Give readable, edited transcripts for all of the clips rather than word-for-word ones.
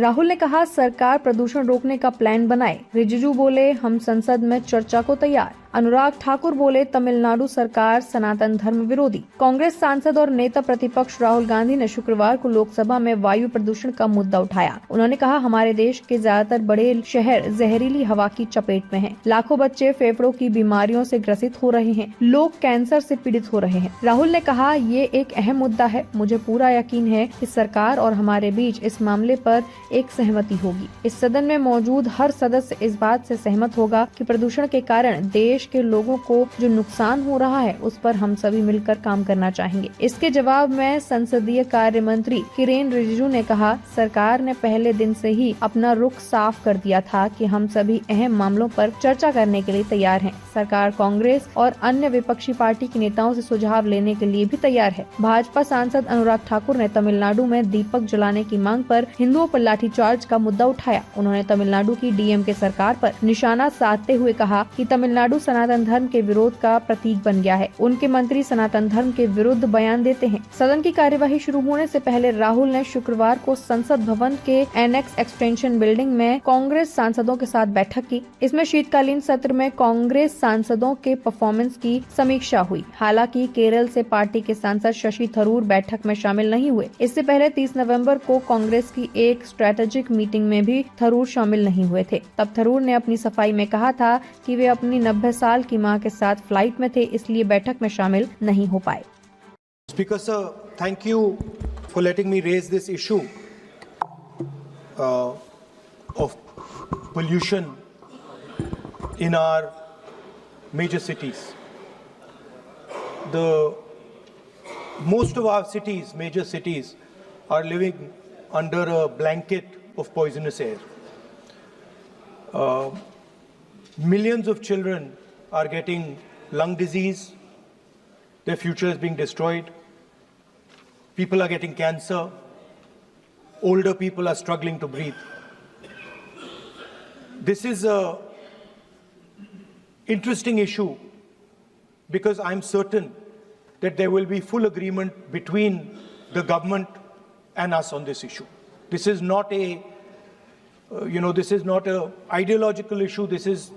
राहुल ने कहा सरकार प्रदूषण रोकने का प्लान बनाए। रिजिजू बोले हम संसद में चर्चा को तैयार। अनुराग ठाकुर बोले तमिलनाडु सरकार सनातन धर्म विरोधी। कांग्रेस सांसद और नेता प्रतिपक्ष राहुल गांधी ने शुक्रवार को लोकसभा में वायु प्रदूषण का मुद्दा उठाया। उन्होंने कहा हमारे देश के ज्यादातर बड़े शहर जहरीली हवा की चपेट में हैं। लाखों बच्चे फेफड़ों की बीमारियों से ग्रसित हो रहे हैं। लोग कैंसर से पीड़ित हो रहे हैं। राहुल ने कहा ये एक अहम मुद्दा है। मुझे पूरा यकीन है कि सरकार और हमारे बीच इस मामले पर एक सहमति होगी। इस सदन में मौजूद हर सदस्य इस बात से सहमत होगा कि प्रदूषण के कारण देश के लोगों को जो नुकसान हो रहा है उस पर हम सभी मिलकर काम करना चाहेंगे। इसके जवाब में संसदीय कार्य मंत्री किरेन रिजिजू ने कहा सरकार ने पहले दिन से ही अपना रुख साफ कर दिया था कि हम सभी अहम मामलों पर चर्चा करने के लिए तैयार हैं। सरकार कांग्रेस और अन्य विपक्षी पार्टी के नेताओं से सुझाव लेने के लिए भी तैयार है। भाजपा सांसद अनुराग ठाकुर ने तमिलनाडु में दीपक जलाने की मांग पर हिंदुओं पर लाठीचार्ज का मुद्दा उठाया। उन्होंने तमिलनाडु की डीएमके सरकार पर निशाना साधते हुए कहा कि तमिलनाडु सनातन धर्म के विरोध का प्रतीक बन गया है। उनके मंत्री सनातन धर्म के विरुद्ध बयान देते हैं। सदन की कार्यवाही शुरू होने से पहले राहुल ने शुक्रवार को संसद भवन के एनेक्स एक्सटेंशन बिल्डिंग में कांग्रेस सांसदों के साथ बैठक की। इसमें शीतकालीन सत्र में कांग्रेस सांसदों के परफॉर्मेंस की समीक्षा हुई। हालांकि केरल से पार्टी के सांसद शशि थरूर बैठक में शामिल नहीं हुए। इससे पहले 30 नवंबर को कांग्रेस की एक स्ट्रेटेजिक मीटिंग में भी थरूर शामिल नहीं हुए थे। तब थरूर ने अपनी सफाई में कहा था कि वे अपनी 90 साल की मां के साथ फ्लाइट में थे, इसलिए बैठक में शामिल नहीं हो पाए। Speaker sir, thank you for letting me raise this issue of pollution in our major cities. Most of our cities, major cities, are living under a blanket of poisonous air. Millions of children are getting lung disease. Their future is being destroyed. People are getting cancer. Older people are struggling to breathe. This is an interesting issue because I'm certain that there will be full agreement between the government and us on this issue. This is not this is not an ideological issue. This is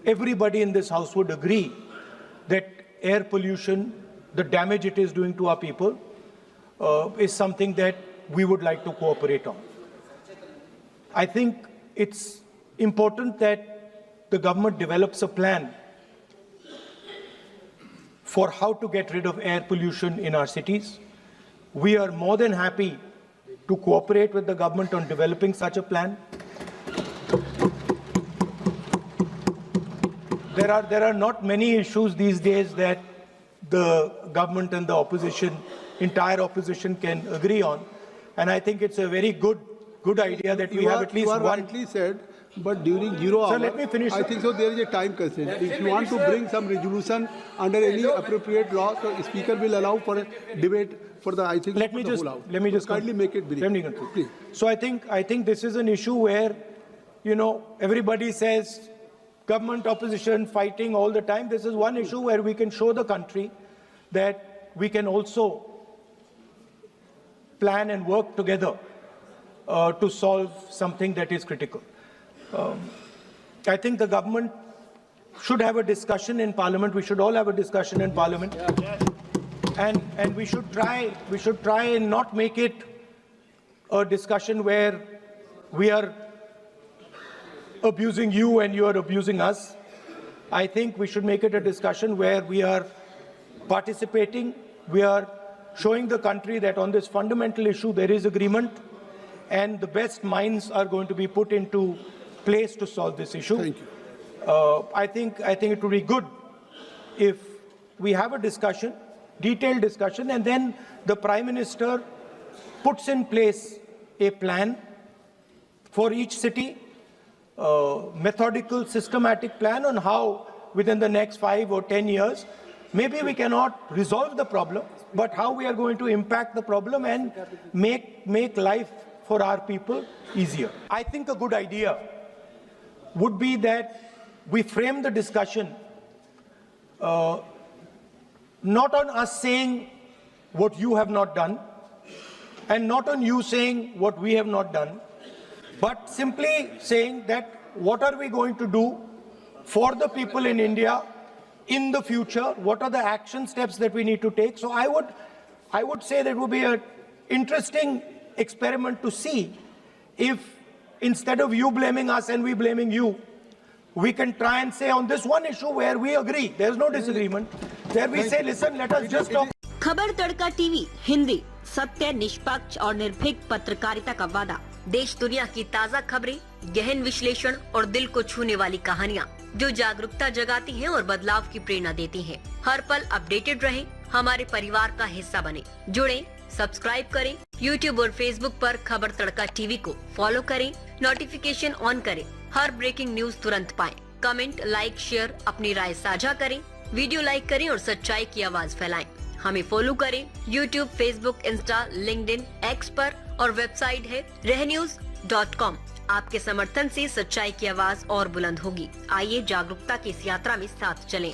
everybody in this house would agree that air pollution, the damage it is doing to our people, is something that we would like to cooperate on. I think it's important that the government develops a plan for how to get rid of air pollution in our cities. We are more than happy to cooperate with the government on developing such a plan. There are not many issues these days that the government and the opposition, entire opposition, can agree on, and I think it's a very good idea that we have at least one. You rightly said, but during 0 hour, let me finish. I think so there is a time constraint. If you want to bring some resolution under any appropriate law, the speaker will allow for a debate for the, I think, Let me just kindly make it brief. Let me conclude. Please. So I think this is an issue where, everybody says government, opposition, fighting all the time. This is one issue where we can show the country that we can also plan and work together to solve something that is critical. I think the government should have a discussion in Parliament. We should all have a discussion in Parliament, and we should try and not make it a discussion where we are abusing you and you are abusing us. I think we should make it a discussion where we are participating, we are showing the country that on this fundamental issue there is agreement, and the best minds are going to be put into place to solve this issue. Thank you. I think it would be good if we have a discussion, detailed discussion, and then the Prime Minister puts in place a plan for each city, methodical, systematic plan on how within the next 5 or 10 years, maybe we cannot resolve the problem, but how we are going to impact the problem and make life for our people easier. I think a good idea would be that we frame the discussion not on us saying what you have not done, and not on you saying what we have not done, but simply saying that what are we going to do for the people in India in the future? What are the action steps that we need to take? So I would say that it would be an interesting experiment to see if instead of you blaming us and we blaming you, we can try and say on this one issue where we agree, there's no disagreement, there we say, listen, let us just talk. खबर तड़का TV Hindi, सत्य, निष्पक्ष और निर्भीक पत्रकारिता का वादा। देश दुनिया की ताज़ा खबरें, गहन विश्लेषण और दिल को छूने वाली कहानियाँ जो जागरूकता जगाती हैं और बदलाव की प्रेरणा देती हैं। हर पल अपडेटेड रहें, हमारे परिवार का हिस्सा बने। जुड़ें, सब्सक्राइब करें। YouTube और Facebook पर खबर तड़का टीवी को फॉलो करें, नोटिफिकेशन ऑन करें, हर ब्रेकिंग न्यूज तुरंत पाएं। कमेंट, लाइक, शेयर, अपनी राय साझा करें, वीडियो लाइक करें और सच्चाई की आवाज फैलाएं। हमें फॉलो करें YouTube, Facebook, Insta, LinkedIn, x पर और वेबसाइट है रहnews.com। आपके समर्थन से सच्चाई की आवाज और बुलंद होगी। आइए जागरूकता की इस यात्रा में साथ चलें।